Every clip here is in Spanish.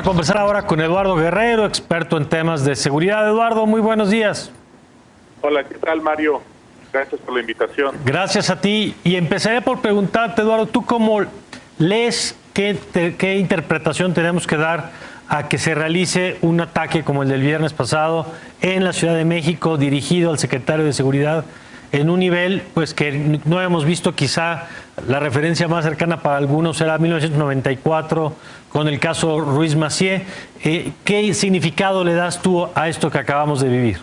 conversar ahora con Eduardo Guerrero, experto en temas de seguridad. Eduardo, muy buenos días. Hola, ¿qué tal, Mario? Gracias por la invitación. Gracias a ti. Y empezaré por preguntarte, Eduardo, ¿tú cómo lees qué interpretación tenemos que dar a que se realice un ataque como el del viernes pasado en la Ciudad de México, dirigido al secretario de Seguridad, en un nivel pues que no hemos visto? Quizá la referencia más cercana para algunos era 1994 con el caso Ruiz Massieu. ¿Qué significado le das tú a esto que acabamos de vivir?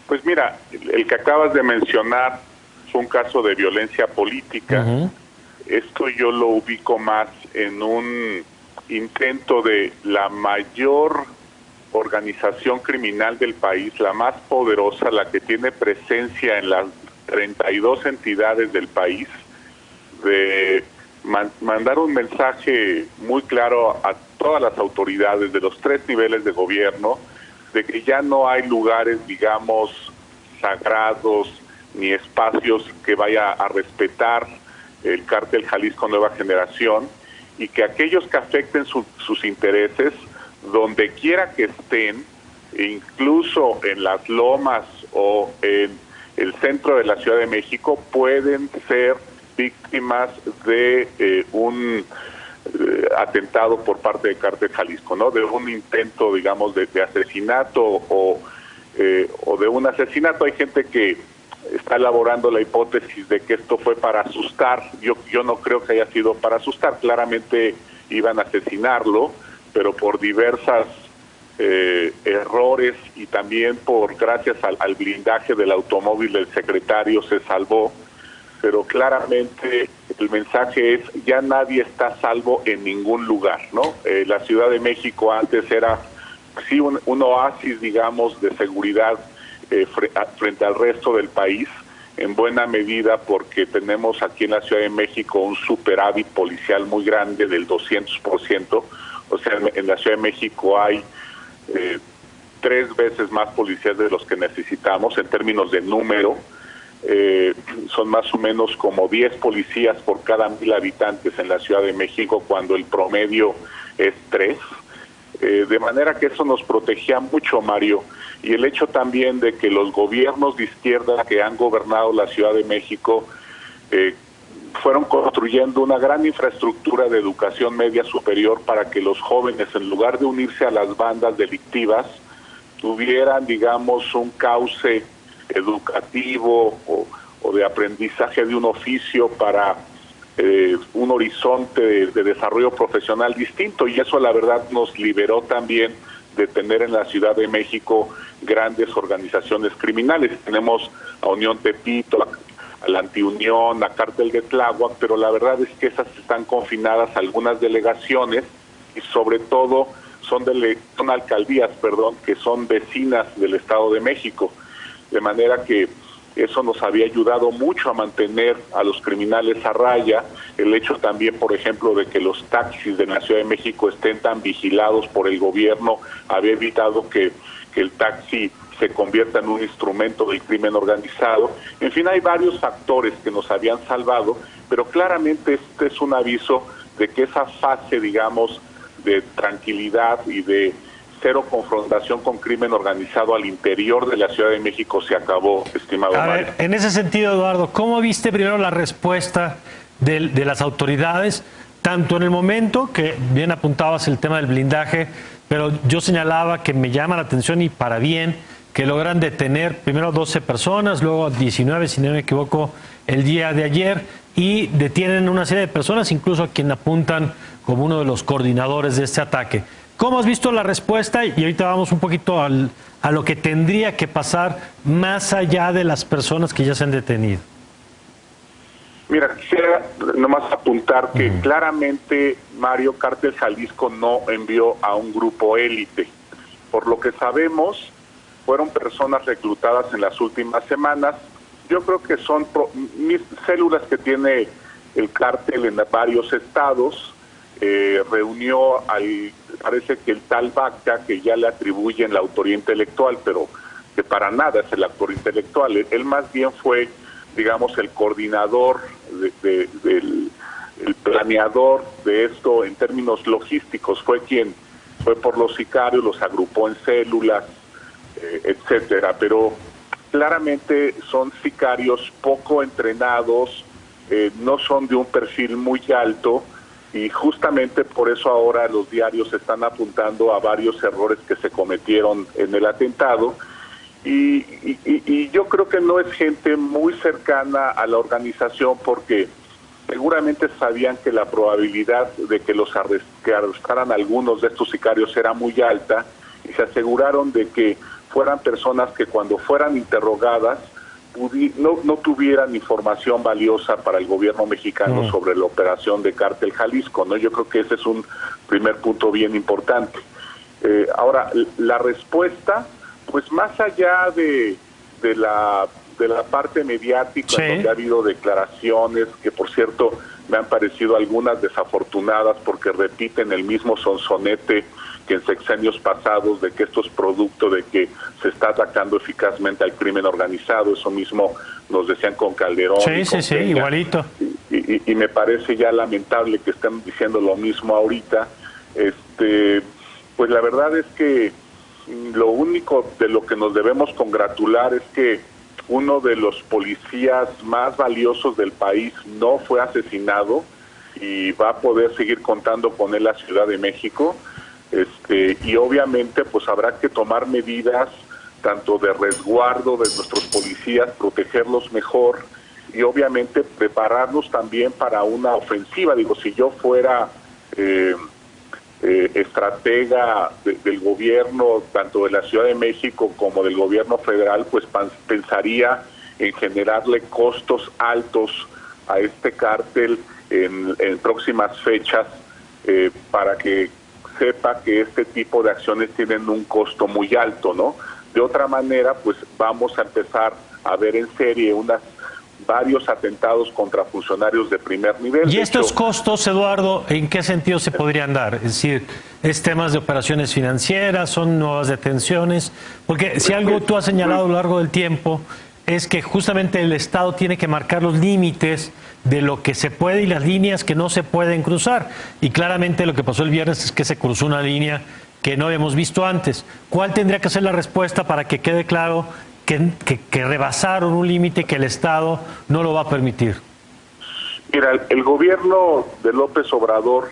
Pues mira, el que acabas de mencionar fue un caso de violencia política. Esto yo lo ubico más en un intento de la mayor organización criminal del país, la más poderosa, la que tiene presencia en las 32 entidades del país, de mandar un mensaje muy claro a todas las autoridades de los 3 niveles de gobierno, de que ya no hay lugares, digamos, sagrados, ni espacios que vaya a respetar el Cártel Jalisco Nueva Generación, y que aquellos que afecten sus intereses, donde quiera que estén, incluso en las lomas o en el centro de la Ciudad de México, pueden ser víctimas de un atentado por parte del Cártel Jalisco, ¿no? De un intento, digamos, de asesinato o de un asesinato. Hay gente que está elaborando la hipótesis de que esto fue para asustar. Yo no creo que haya sido para asustar. Claramente iban a asesinarlo, pero por diversas errores y también gracias al blindaje del automóvil del secretario se salvó. Pero claramente el mensaje es: ya nadie está salvo en ningún lugar, ¿no? La Ciudad de México antes era sí un oasis, digamos, de seguridad frente al resto del país, en buena medida porque tenemos aquí en la Ciudad de México un superávit policial muy grande del 200%. O sea, en la Ciudad de México hay 3 veces más policías de los que necesitamos en términos de número. Son más o menos como 10 policías por cada 1000 habitantes en la Ciudad de México, cuando el promedio es 3. De manera que eso nos protegía mucho, Mario. Y el hecho también de que los gobiernos de izquierda que han gobernado la Ciudad de México fueron construyendo una gran infraestructura de educación media superior para que los jóvenes, en lugar de unirse a las bandas delictivas, tuvieran, digamos, un cauce educativo o de aprendizaje de un oficio para un horizonte de desarrollo profesional distinto. Y eso, la verdad, nos liberó también de tener en la Ciudad de México grandes organizaciones criminales. Tenemos a Unión Tepito, a la Antiunión, a Cártel de Tláhuac, pero la verdad es que esas están confinadas a algunas delegaciones y sobre todo son alcaldías, que son vecinas del Estado de México. De manera que eso nos había ayudado mucho a mantener a los criminales a raya. El hecho también, por ejemplo, de que los taxis de la Ciudad de México estén tan vigilados por el gobierno, había evitado que el taxi se convierta en un instrumento del crimen organizado. En fin, hay varios factores que nos habían salvado, pero claramente este es un aviso de que esa fase, digamos, de tranquilidad y de cero confrontación con crimen organizado al interior de la Ciudad de México se acabó, estimado Mario. En ese sentido, Eduardo, ¿cómo viste primero la respuesta de las autoridades, tanto en el momento, que bien apuntabas el tema del blindaje, pero yo señalaba que me llama la atención y para bien, que logran detener primero 12 personas, luego 19, si no me equivoco, el día de ayer, y detienen una serie de personas, incluso a quien apuntan como uno de los coordinadores de este ataque? ¿Cómo has visto la respuesta? Y ahorita vamos un poquito a lo que tendría que pasar más allá de las personas que ya se han detenido. Mira, quisiera nomás apuntar que claramente Mario, Cártel Jalisco no envió a un grupo élite. Por lo que sabemos, fueron personas reclutadas en las últimas semanas. Yo creo que son células que tiene el cártel en varios estados. Reunió parece que el tal Baca, que ya le atribuyen la autoría intelectual, pero que para nada es el autor intelectual. Él más bien fue, digamos, el coordinador, el planeador de esto en términos logísticos. Fue quien fue por los sicarios, los agrupó en células, etcétera, pero claramente son sicarios poco entrenados, no son de un perfil muy alto, y justamente por eso ahora los diarios están apuntando a varios errores que se cometieron en el atentado, y yo creo que no es gente muy cercana a la organización, porque seguramente sabían que la probabilidad de que que arrestaran algunos de estos sicarios era muy alta, y se aseguraron de que fueran personas que cuando fueran interrogadas no tuvieran información valiosa para el gobierno mexicano sobre la operación de Cártel Jalisco, ¿no? Yo creo que ese es un primer punto bien importante. Ahora, la respuesta, pues más allá de la parte mediática, sí, donde ha habido declaraciones que, por cierto, me han parecido algunas desafortunadas porque repiten el mismo sonsonete que en sexenios pasados, de que esto es producto de que se está atacando eficazmente al crimen organizado. Eso mismo nos decían con Calderón. Sí, igualito. Y me parece ya lamentable que estén diciendo lo mismo ahorita. Pues la verdad es que lo único de lo que nos debemos congratular es que uno de los policías más valiosos del país no fue asesinado y va a poder seguir contando con él la Ciudad de México. Y obviamente pues habrá que tomar medidas tanto de resguardo de nuestros policías, protegerlos mejor y obviamente prepararnos también para una ofensiva. Digo, si yo fuera estratega del gobierno, tanto de la Ciudad de México como del gobierno federal, pues pensaría en generarle costos altos a este cártel en próximas fechas, para que sepa que este tipo de acciones tienen un costo muy alto, ¿no? De otra manera, pues vamos a empezar a ver en serie varios atentados contra funcionarios de primer nivel. ¿Y estos costos, Eduardo, en qué sentido se podrían dar? Es decir, ¿es temas de operaciones financieras, son nuevas detenciones? Porque si algo tú has señalado a lo largo del tiempo es que justamente el Estado tiene que marcar los límites de lo que se puede y las líneas que no se pueden cruzar. Y claramente lo que pasó el viernes es que se cruzó una línea que no habíamos visto antes. ¿Cuál tendría que ser la respuesta para que quede claro que rebasaron un límite que el Estado no lo va a permitir? Mira, el gobierno de López Obrador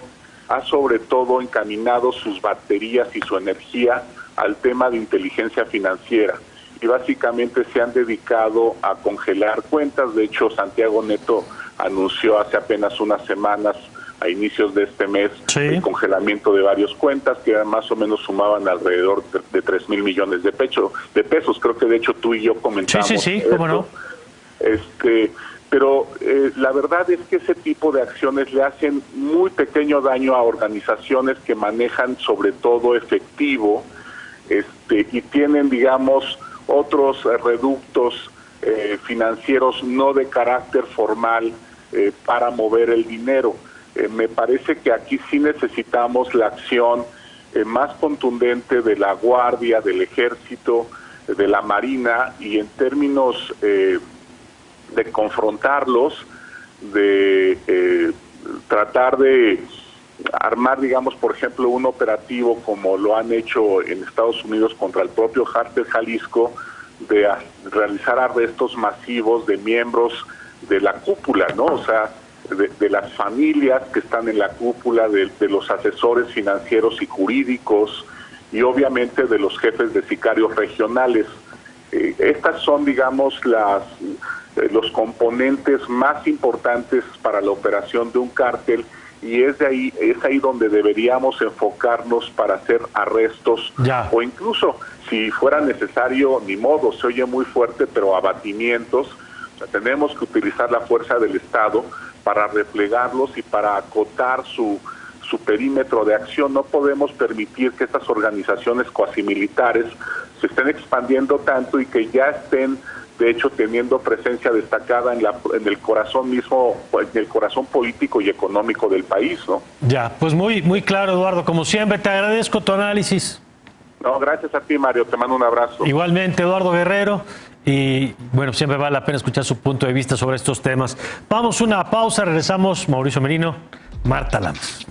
ha sobre todo encaminado sus baterías y su energía al tema de inteligencia financiera, y básicamente se han dedicado a congelar cuentas. De hecho, Santiago Nieto anunció hace apenas unas semanas, a inicios de este mes, sí, el congelamiento de varias cuentas que más o menos sumaban alrededor de 3,000 millones de pesos. Creo que de hecho tú y yo comentamos. Sí, cómo no. Pero la verdad es que ese tipo de acciones le hacen muy pequeño daño a organizaciones que manejan sobre todo efectivo, y tienen, digamos, otros reductos financieros no de carácter formal para mover el dinero. Me parece que aquí sí necesitamos la acción más contundente de la Guardia, del Ejército, de la Marina, y en términos de confrontarlos, de tratar de armar, digamos, por ejemplo, un operativo como lo han hecho en Estados Unidos contra el propio Cártel Jalisco, de realizar arrestos masivos de miembros de la cúpula, ¿no? O sea, de las familias que están en la cúpula, de los asesores financieros y jurídicos, y obviamente de los jefes de sicarios regionales. Estas son, digamos, los componentes más importantes para la operación de un cártel, y es ahí donde deberíamos enfocarnos para hacer arrestos, o incluso, si fuera necesario, ni modo, se oye muy fuerte, pero abatimientos. O sea, tenemos que utilizar la fuerza del Estado para replegarlos y para acotar su perímetro de acción. No podemos permitir que estas organizaciones cuasimilitares se estén expandiendo tanto y que ya estén, de hecho, teniendo presencia destacada en el corazón mismo, en el corazón político y económico del país, ¿no? Ya, pues muy claro, Eduardo. Como siempre, te agradezco tu análisis. No, gracias a ti, Mario. Te mando un abrazo. Igualmente, Eduardo Guerrero. Y bueno, siempre vale la pena escuchar su punto de vista sobre estos temas. Vamos a una pausa, regresamos. Mauricio Merino, Marta Lamas.